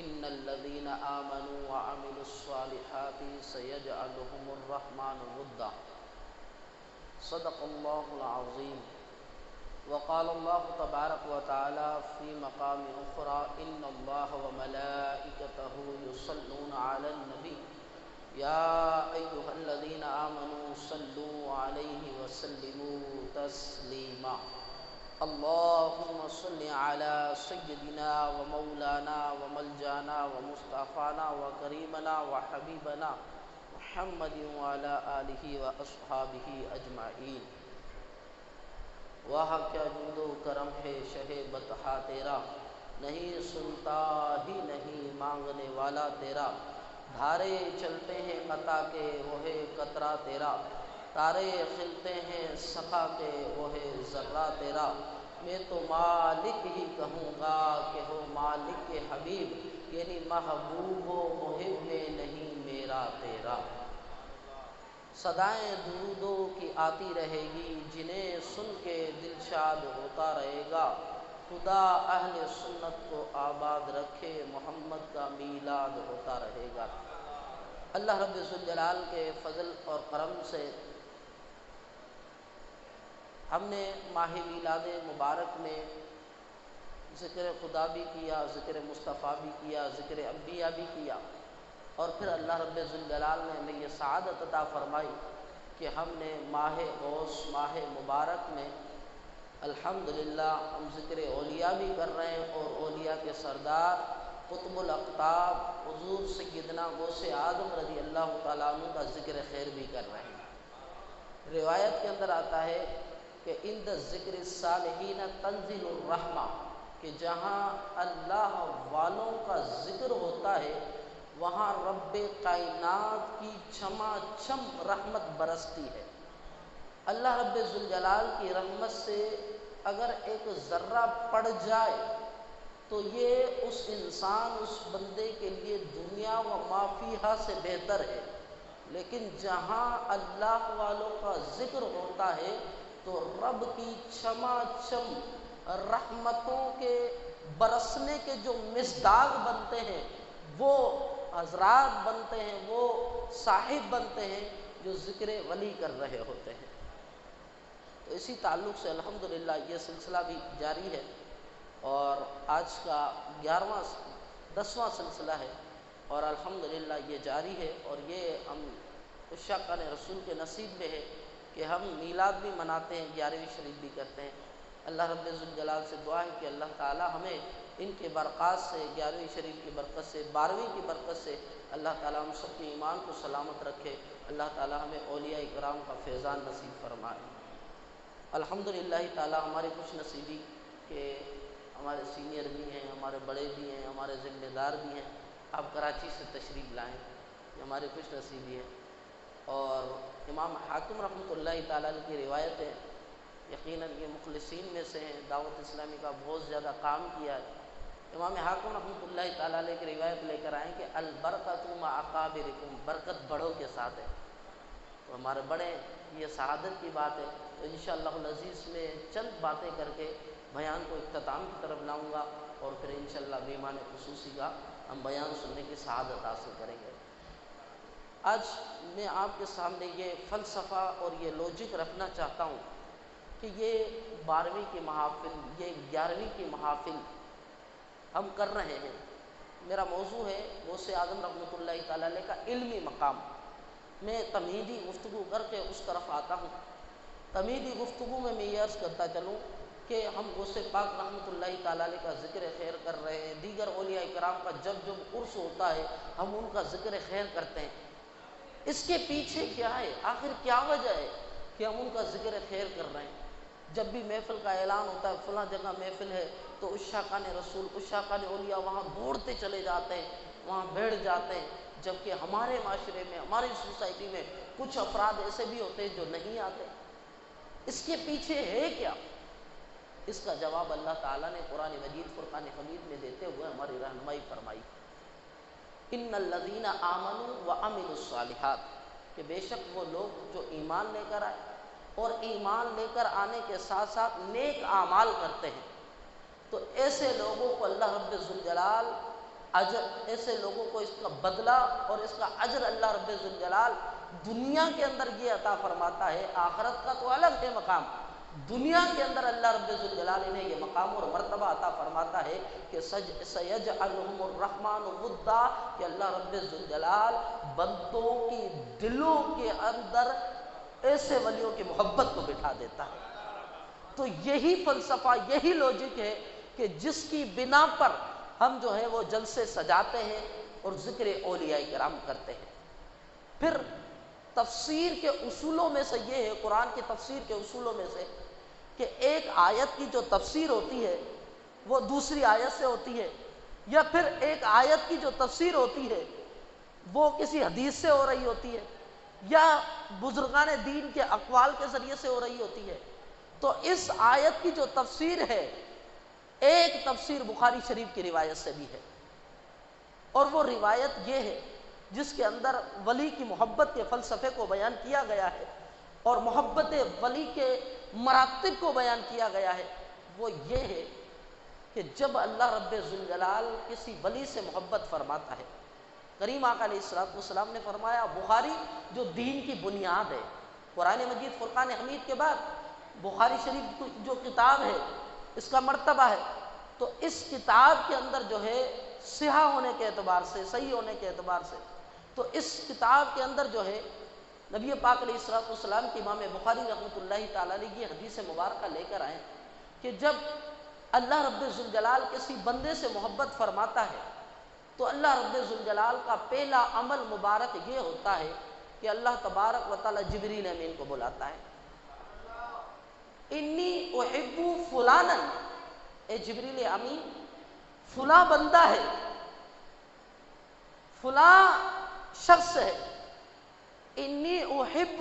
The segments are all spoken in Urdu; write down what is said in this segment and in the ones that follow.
ان الذين آمنوا وعملوا الصالحات سيجعلهم الرحمن ودا صدق الله العظيم. وقال الله تبارك وتعالى في مقام أخرى إن الله وملائكته يصلون على النبي يا أيها الذين آمنوا صلوا عليه وسلموا تسليما. اللهم صل على سيدنا ومولانا وملجانا ومصطفانا وكريمنا وحبيبنا محمد وعلى آله وأصحابه أجمعين. واہ کیا جود و کرم ہے شہ بطحا تیرا، نہیں سنتا ہی نہیں مانگنے والا تیرا، دھارے چلتے ہیں عطا کے وہ ہے قطرہ تیرا، تارے کھلتے ہیں سخا کے وہ ہے ذرہ تیرا، میں تو مالک ہی کہوں گا کہ ہو مالک کے حبیب، یعنی محبوب و محب میں نہیں میرا تیرا۔ صدائیں درودوں کی آتی رہے گی، جنہیں سن کے دل شاد ہوتا رہے گا، خدا اہل سنت کو آباد رکھے، محمد کا میلاد ہوتا رہے گا۔ اللہ رب ذوالجلال کے فضل اور کرم سے ہم نے ماہ میلاد مبارک میں ذکر خدا بھی کیا، ذکر مصطفیٰ بھی کیا، ذکر انبیاء بھی کیا، اور پھر اللہ رب ذوالجلال نے ہمیں یہ سعادت عطا فرمائی کہ ہم نے ماہ غوث ماہ مبارک میں الحمدللہ ہم ذکر اولیاء بھی کر رہے ہیں، اور اولیاء کے سردار قطب الاقطاب حضور سیدنا غوث اعظم رضی اللہ تعالیٰ عنہ کا ذکر خیر بھی کر رہے ہیں۔ روایت کے اندر آتا ہے کہ عند ذکر الصالحین تنزل الرحمہ، کہ جہاں اللہ والوں کا ذکر ہوتا ہے وہاں رب کائنات کی چھما چھم رحمت برستی ہے۔ اللہ رب ذوالجلال کی رحمت سے اگر ایک ذرہ پڑ جائے تو یہ اس انسان اس بندے کے لیے دنیا و ما فیہا سے بہتر ہے، لیکن جہاں اللہ والوں کا ذکر ہوتا ہے تو رب کی چھما چھم رحمتوں کے برسنے کے جو مصداق بنتے ہیں وہ حضرات بنتے ہیں، وہ صاحب بنتے ہیں جو ذکر ولی کر رہے ہوتے ہیں۔ تو اسی تعلق سے الحمدللہ یہ سلسلہ بھی جاری ہے، اور آج کا 10واں سلسلہ ہے، اور الحمدللہ یہ جاری ہے، اور یہ ہم عشاقان رسول کے نصیب میں ہے کہ ہم میلاد بھی مناتے ہیں، 11ویں شریف بھی کرتے ہیں۔ اللہ رب ذوالجلال سے دعا ہے کہ اللہ تعالی ہمیں ان کے برکات سے، 11ویں شریف کی برکت سے، 12ویں کی برکت سے اللہ تعالی ہم سب کے ایمان کو سلامت رکھے، اللہ تعالی ہمیں اولیاء اکرام کا فیضان نصیب فرمائے۔ الحمدللہ تعالی ہمارے خوش نصیبی کہ ہمارے سینئر بھی ہیں، ہمارے بڑے بھی ہیں، ہمارے ذمہ دار بھی ہیں، آپ کراچی سے تشریف لائیں، یہ ہماری خوش نصیبی ہے۔ اور امام حاکم رحمۃ اللہ تعالیٰ کی روایت ہے، یقیناً یہ مخلصین میں سے ہیں، دعوت اسلامی کا بہت زیادہ کام کیا ہے۔ امام حاکم رحمۃ اللہ تعالیٰ علیہ کی روایت لے کر آئیں کہ البرکۃ مع اکابرکم، برکت بڑوں کے ساتھ ہے، تو ہمارے بڑے، یہ سعادت کی بات ہے۔ تو انشاءاللہ العزیز میں چند باتیں کر کے بیان کو اختتام کی طرف لاؤں گا، اور پھر انشاءاللہ مہمان خصوصی کا ہم بیان سننے کی سعادت حاصل کریں گے۔ آج میں آپ کے سامنے یہ فلسفہ اور یہ لوجک رکھنا چاہتا ہوں کہ یہ 12ویں کی محافل، یہ 11ویں کی محافل ہم کر رہے ہیں۔ میرا موضوع ہے غوث اعظم رحمۃ اللہ تعالیٰ علیہ کا علمی مقام۔ میں تمہیدی گفتگو کر کے اس طرف آتا ہوں۔ تمہیدی گفتگو میں یہ عرض کرتا چلوں کہ ہم غوث پاک رحمۃ اللہ تعالیٰ علیہ کا ذکر خیر کر رہے ہیں، دیگر اولیاء اکرام کا جب عرس ہوتا ہے ہم ان کا ذکر خیر کرتے ہیں۔ اس کے پیچھے کیا ہے؟ آخر کیا وجہ ہے کہ ہم ان کا ذکر خیر کر رہے ہیں؟ جب بھی محفل کا اعلان ہوتا ہے فلاں جگہ محفل ہے تو عشاقان رسول، عشاقان اولیاء وہاں دوڑتے چلے جاتے ہیں، وہاں بیٹھ جاتے ہیں، جبکہ ہمارے معاشرے میں، ہماری سوسائٹی میں کچھ افراد ایسے بھی ہوتے ہیں جو نہیں آتے۔ اس کے پیچھے ہے کیا؟ اس کا جواب اللہ تعالیٰ نے قرآن مجید فرقان حمید میں دیتے ہوئے ہماری رہنمائی فرمائی۔ ان الذین آمنوا وعملوا الصالحات، کہ بے شک وہ لوگ جو ایمان لے کر آئے اور ایمان لے کر آنے کے ساتھ ساتھ نیک اعمال کرتے ہیں، تو ایسے لوگوں کو اللہ رب ذوالجلال اجر، ایسے لوگوں کو اس کا بدلہ اور اس کا اجر اللہ رب ذوالجلال دنیا کے اندر یہ عطا فرماتا ہے، آخرت کا تو الگ ہے مقام، دنیا کے اندر اللہ رب ذوالجلال انہیں یہ مقام اور مرتبہ عطا فرماتا ہے کہ سیجعلہم الرحمن ودا، کہ اللہ رب ذوالجلال بندوں کی دلوں کے اندر ایسے ولیوں کی محبت کو بٹھا دیتا ہے۔ تو یہی فلسفہ، یہی لوجک ہے کہ جس کی بنا پر ہم جو ہے وہ جلسے سجاتے ہیں اور ذکر اولیاء کرام کرتے ہیں۔ پھر تفسیر کے اصولوں میں سے یہ ہے، قرآن کی تفسیر کے اصولوں میں سے، کہ ایک آیت کی جو تفسیر ہوتی ہے وہ دوسری آیت سے ہوتی ہے، یا پھر ایک آیت کی جو تفسیر ہوتی ہے وہ کسی حدیث سے ہو رہی ہوتی ہے، یا بزرگان دین کے اقوال کے ذریعے سے ہو رہی ہوتی ہے۔ تو اس آیت کی جو تفسیر ہے، ایک تفسیر بخاری شریف کی روایت سے بھی ہے، اور وہ روایت یہ ہے جس کے اندر ولی کی محبت کے فلسفے کو بیان کیا گیا ہے اور محبت ولی کے مراتب کو بیان کیا گیا ہے۔ وہ یہ ہے کہ جب اللہ رب ذوالجلال کسی ولی سے محبت فرماتا ہے، کریم آقا علیہ السلام نے فرمایا، بخاری جو دین کی بنیاد ہے، قرآن مجید فرقان حمید کے بعد بخاری شریف جو کتاب ہے اس کا مرتبہ ہے، تو اس کتاب کے اندر جو ہے صحیح ہونے کے اعتبار سے، صحیح ہونے کے اعتبار سے، تو اس کتاب کے اندر جو ہے نبی پاک علیہ السلام کی امام بخاری رحمۃ اللہ تعالیٰ علیہ یہ حدیث مبارکہ لے کر آئے کہ جب اللہ رب ذوالجلال کسی بندے سے محبت فرماتا ہے تو اللہ رب ذوالجلال کا پہلا عمل مبارک یہ ہوتا ہے کہ اللہ تبارک و تعالیٰ جبریل امین کو بلاتا ہے، انی احب فلانا، اے جبریل امین فلاں بندہ ہے، فلاں شخص ہے، انی احب،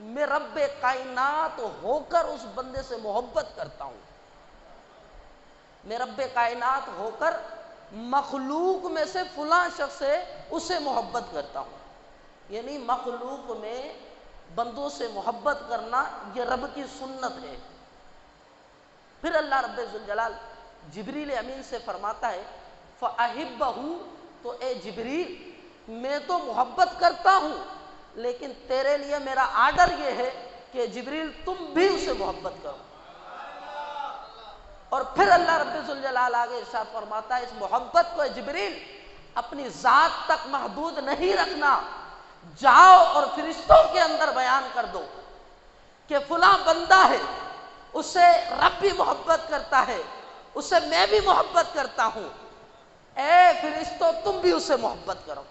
میں رب کائنات ہو کر اس بندے سے محبت کرتا ہوں، میں رب کائنات ہو کر مخلوق میں سے فلاں شخص ہے اسے محبت کرتا ہوں۔ یعنی مخلوق میں بندوں سے محبت کرنا یہ رب کی سنت ہے۔ پھر اللہ رب ذوالجلال جبریل امین سے فرماتا ہے فَأَحِبَّهُ، تو اے جبریل میں تو محبت کرتا ہوں لیکن تیرے لیے میرا آرڈر یہ ہے کہ جبریل تم بھی اسے محبت کرو۔ اور پھر اللہ رب ذوالجلال آگے ارشاد فرماتا ہے اس محبت کو اے جبریل اپنی ذات تک محدود نہیں رکھنا، جاؤ اور فرشتوں کے اندر بیان کر دو کہ فلاں بندہ ہے، اسے رب بھی محبت کرتا ہے، اسے میں بھی محبت کرتا ہوں، اے فرشتوں تم بھی اسے محبت کرو۔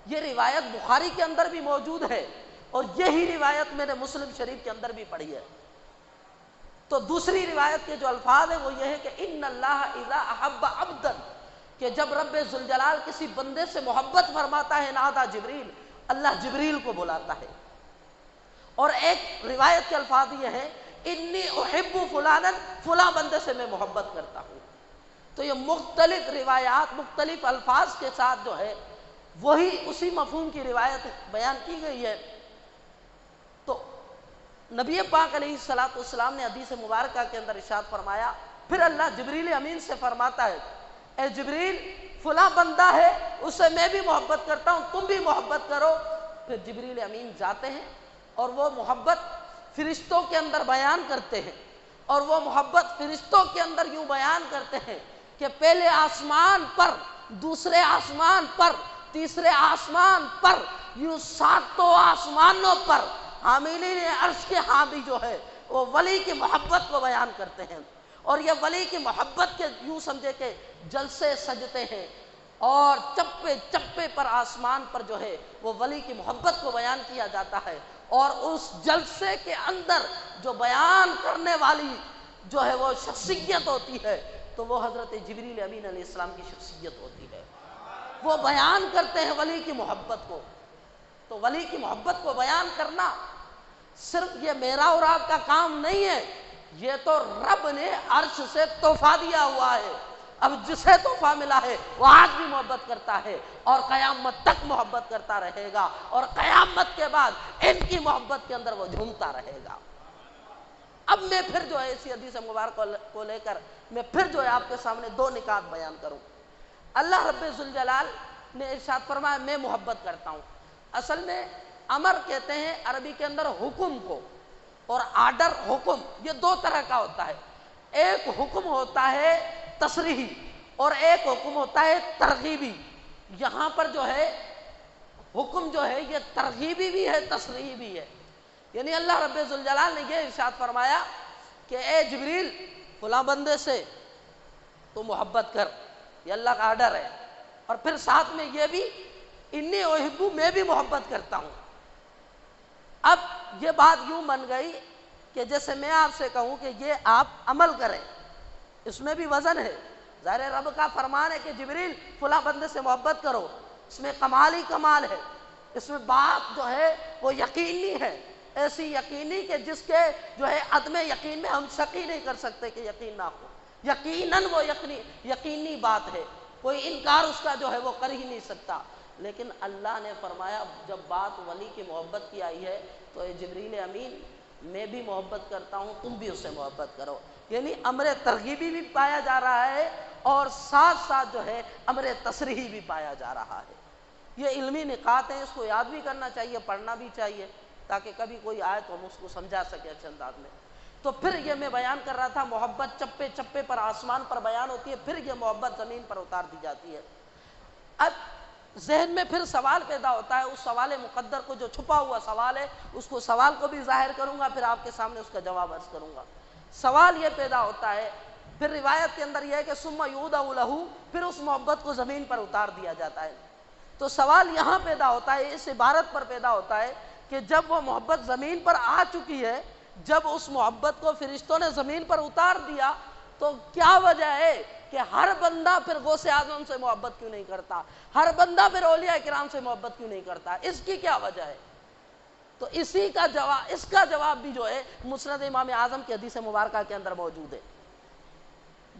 یہ روایت بخاری کے اندر بھی موجود ہے اور یہی روایت میں نے مسلم شریف کے اندر بھی پڑھی ہے۔ تو دوسری روایت کے جو الفاظ ہیں وہ یہ ہے کہ ان اللہ اذا احب عبدا، کہ جب رب ذوالجلال کسی بندے سے محبت فرماتا ہے نادا جبریل، اللہ جبریل کو بلاتا ہے۔ اور ایک روایت کے الفاظ یہ ہے انی احب فلانا، فلاں بندے سے میں محبت کرتا ہوں۔ تو یہ مختلف روایات مختلف الفاظ کے ساتھ جو ہے وہی اسی مفہوم کی روایت بیان کی گئی ہے۔ تو نبی پاک علیہ السلام نے حدیث مبارکہ کے اندر ارشاد فرمایا، پھر اللہ جبریل امین سے فرماتا ہے اے جبریل فلاں بندہ ہے اسے میں بھی محبت کرتا ہوں، تم بھی محبت کرو۔ پھر جبریل امین جاتے ہیں اور وہ محبت فرشتوں کے اندر بیان کرتے ہیں، اور وہ محبت فرشتوں کے اندر یوں بیان کرتے ہیں کہ پہلے آسمان پر، دوسرے آسمان پر، تیسرے آسمان پر، یوں ساتوں آسمانوں پر حاملین عرش کے حامی جو ہے وہ ولی کی محبت کو بیان کرتے ہیں۔ اور یہ ولی کی محبت کے یوں سمجھے کہ جلسے سجتے ہیں اور چپے چپے پر آسمان پر جو ہے وہ ولی کی محبت کو بیان کیا جاتا ہے، اور اس جلسے کے اندر جو بیان کرنے والی جو ہے وہ شخصیت ہوتی ہے تو وہ حضرت جبریل امین علیہ السلام کی شخصیت ہوتی ہے۔ وہ بیان کرتے ہیں ولی کی محبت کو۔ تو ولی کی محبت کو بیان کرنا صرف یہ میرا اور آپ کا کام نہیں ہے، یہ تو رب نے عرش سے تحفہ دیا ہوا ہے۔ اب جسے تحفہ ملا ہے وہ آج بھی محبت کرتا ہے اور قیامت تک محبت کرتا رہے گا، اور قیامت کے بعد ان کی محبت کے اندر وہ جھومتا رہے گا۔ اب میں پھر جو ہے اسی حدیث مبارک کو لے کر میں پھر جو ہے آپ کے سامنے دو نکات بیان کروں۔ اللہ رب ذوالجلال نے ارشاد فرمایا میں محبت کرتا ہوں۔ اصل میں امر کہتے ہیں عربی کے اندر حکم کو، اور آرڈر حکم یہ دو طرح کا ہوتا ہے۔ ایک حکم ہوتا ہے تصریحی اور ایک حکم ہوتا ہے ترغیبی۔ یہاں پر جو ہے حکم جو ہے یہ ترغیبی بھی ہے تصریحی بھی ہے، یعنی اللہ رب ذوالجلال نے یہ ارشاد فرمایا کہ اے جبریل فلاں بندے سے تو محبت کر، یہ اللہ کا آرڈر ہے، اور پھر ساتھ میں یہ بھی انی احبو میں بھی محبت کرتا ہوں۔ اب یہ بات یوں بن گئی کہ جیسے میں آپ سے کہوں کہ یہ آپ عمل کریں، اس میں بھی وزن ہے۔ ظاہر رب کا فرمان ہے کہ جبریل فلاں بندے سے محبت کرو، اس میں کمال ہی کمال ہے، اس میں بات جو ہے وہ یقینی ہے، ایسی یقینی کہ جس کے جو ہے عدم یقین میں ہم شک ہی نہیں کر سکتے کہ یقین نہ ہو، یقیناً وہ یقینی بات ہے، کوئی انکار اس کا جو ہے وہ کر ہی نہیں سکتا۔ لیکن اللہ نے فرمایا جب بات ولی کی محبت کی آئی ہے تو اے جبریل امین میں بھی محبت کرتا ہوں، تم بھی اس سے محبت کرو، یعنی امر ترغیبی بھی پایا جا رہا ہے اور ساتھ ساتھ جو ہے امر تصریحی بھی پایا جا رہا ہے۔ یہ علمی نکات ہیں، اس کو یاد بھی کرنا چاہیے، پڑھنا بھی چاہیے، تاکہ کبھی کوئی آئے تو ہم اس کو سمجھا سکیں اچھے انداز میں۔ تو پھر یہ میں بیان کر رہا تھا محبت چپے چپے پر آسمان پر بیان ہوتی ہے، پھر یہ محبت زمین پر اتار دی جاتی ہے۔ اب ذہن میں پھر سوال پیدا ہوتا ہے، اس سوال مقدر کو جو چھپا ہوا سوال ہے اس کو سوال کو بھی ظاہر کروں گا، پھر آپ کے سامنے اس کا جواب عرض کروں گا۔ سوال یہ پیدا ہوتا ہے، پھر روایت کے اندر یہ ہے کہ ثم یودع لہ، پھر اس محبت کو زمین پر اتار دیا جاتا ہے۔ تو سوال یہاں پیدا ہوتا ہے، اس عبارت پر پیدا ہوتا ہے کہ جب وہ محبت زمین پر آ چکی ہے، جب اس محبت کو فرشتوں نے زمین پر اتار دیا تو کیا وجہ ہے کہ ہر بندہ پھر غوث اعظم سے محبت کیوں نہیں کرتا، ہر بندہ پھر اولیاء کرام سے محبت کیوں نہیں کرتا، اس کی کیا وجہ ہے؟ تو اس کا جواب بھی جو ہے مسند امام اعظم کی حدیث مبارکہ کے اندر موجود ہے۔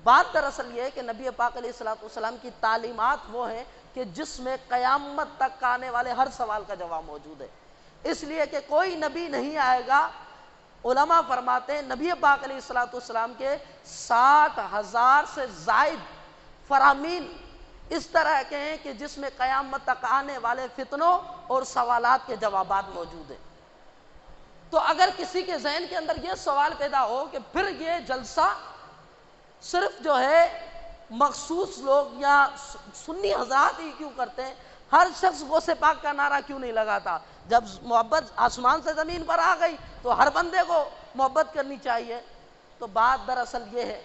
بات دراصل یہ ہے کہ نبی پاک علیہ الصلوۃ والسلام کی تعلیمات وہ ہیں کہ جس میں قیامت تک آنے والے ہر سوال کا جواب موجود ہے، اس لیے کہ کوئی نبی نہیں آئے گا۔ علماء فرماتے ہیں نبی پاک علیہ الصلوۃ والسلام کے 60,000 سے زائد فرامین اس طرح کے ہیں کہ جس میں قیامت تک آنے والے فتنوں اور سوالات کے جوابات موجود ہیں۔ تو اگر کسی کے ذہن کے اندر یہ سوال پیدا ہو کہ پھر یہ جلسہ صرف جو ہے مخصوص لوگ یا سنی حضرات ہی کیوں کرتے ہیں، ہر شخص غوث پاک کا نعرہ کیوں نہیں لگاتا؟ جب محبت آسمان سے زمین پر آ گئی تو ہر بندے کو محبت کرنی چاہیے۔ تو بات دراصل یہ ہے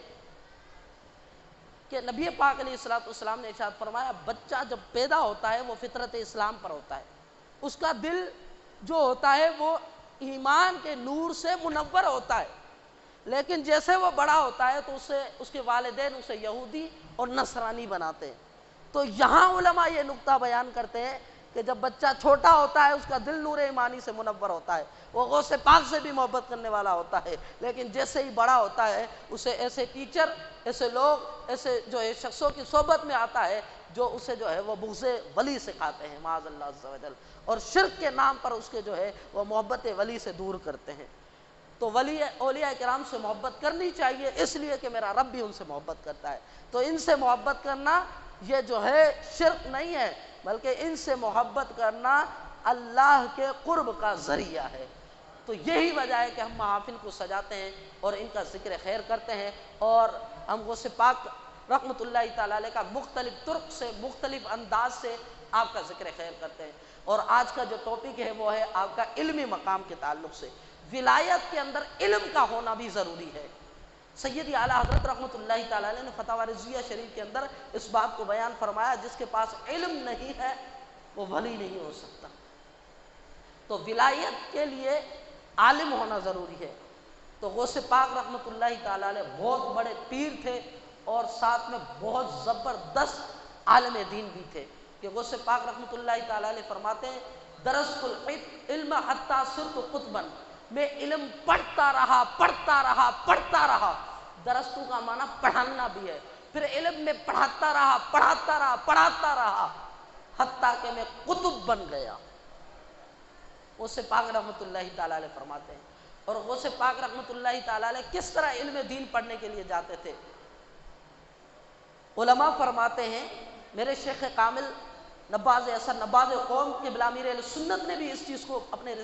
کہ نبی پاک علیہ الصلوۃ والسلام نے ارشاد فرمایا بچہ جب پیدا ہوتا ہے وہ فطرت اسلام پر ہوتا ہے، اس کا دل جو ہوتا ہے وہ ایمان کے نور سے منور ہوتا ہے، لیکن جیسے وہ بڑا ہوتا ہے تو اس کے والدین اسے یہودی اور نصرانی بناتے ہیں۔ تو یہاں علماء یہ نقطہ بیان کرتے ہیں کہ جب بچہ چھوٹا ہوتا ہے اس کا دل نور ایمانی سے منور ہوتا ہے، وہ غوث پاک سے بھی محبت کرنے والا ہوتا ہے، لیکن جیسے ہی بڑا ہوتا ہے اسے ایسے ٹیچر، ایسے لوگ، ایسے جو ہے شخصوں کی صحبت میں آتا ہے جو اسے جو ہے وہ بغض ولی سکھاتے ہیں معاذ اللہ عز و جل، اور شرک کے نام پر اس کے جو ہے وہ محبت ولی سے دور کرتے ہیں۔ تو ولی اولیاء کرام سے محبت کرنی چاہیے، اس لیے کہ میرا رب بھی ان سے محبت کرتا ہے۔ تو ان سے محبت کرنا یہ جو ہے شرک نہیں ہے، بلکہ ان سے محبت کرنا اللہ کے قرب کا ذریعہ ہے۔ تو یہی وجہ ہے کہ ہم محافل کو سجاتے ہیں اور ان کا ذکر خیر کرتے ہیں، اور ہم غوث پاک رحمۃ اللہ تعالیٰ علیہ کا مختلف طرق سے، مختلف انداز سے آپ کا ذکر خیر کرتے ہیں۔ اور آج کا جو ٹاپک ہے وہ ہے آپ کا علمی مقام کے تعلق سے۔ ولایت کے اندر علم کا ہونا بھی ضروری ہے۔ سیدی اعلیٰ حضرت رحمۃ اللہ تعالیٰ علیہ نے فتاوی رضویہ شریف کے اندر اس بات کو بیان فرمایا جس کے پاس علم نہیں ہے وہ ولی نہیں ہو سکتا۔ تو ولایت کے لیے عالم ہونا ضروری ہے۔ تو غوث پاک رحمۃ اللہ تعالیٰ علیہ بہت بڑے پیر تھے اور ساتھ میں بہت زبردست عالم دین بھی تھے، کہ غوث پاک رحمۃ اللہ تعالیٰ علیہ فرماتے ہیں درست العلم حتی صرت قطبا، میں علم پڑھتا رہا۔ درستو کا معنی پڑھانا بھی ہے، پھر علم میں پڑھاتا رہا حتیٰ کہ میں قطب بن گیا۔ غوث پاک رحمۃ اللہ تعالیٰ علیہ فرماتے ہیں۔ اور غوث پاک رحمۃ اللہ تعالیٰ علیہ کس طرح علم دین پڑھنے کے لیے جاتے تھے؟ علماء فرماتے ہیں میرے شیخ کامل نباز اثر نباز قوم قبلہ امیر اہل سنت نے بھی اس چیز کو اپنے